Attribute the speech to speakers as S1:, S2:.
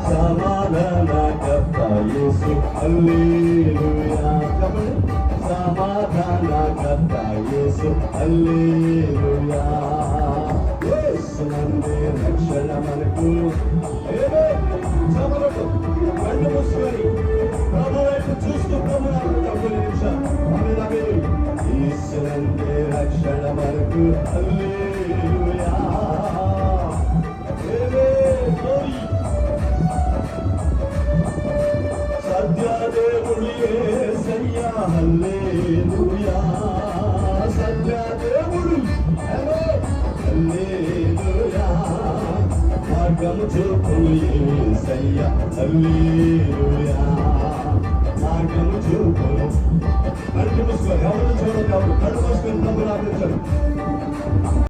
S1: సమాధానకర్త యేసు హల్లెలూయా. సమాధానకర్త యేసు హల్లెలూయా. యేసునందే రక్షణ మనకు. చమలతో కళ్ళు మూసుకొని ప్రభు వైపు చూస్తూ ప్రభువు కొన్ని నిమిషాలు యేసునందే రక్షణ మనకు. హల్లెలూయా. సత్యదేవుడు యేసయ్యా హల్లెలూయా. సత్యదేవుడు హల్లెలూయా. మార్గము చూపును యేసయ్యా హల్లెలూయా. మార్గము చూపును. కళ్ళు మూసుకొని ఎవరు చూడదు, కళ్ళు మూసుకొని ప్రభువుని ఆరాధించండి.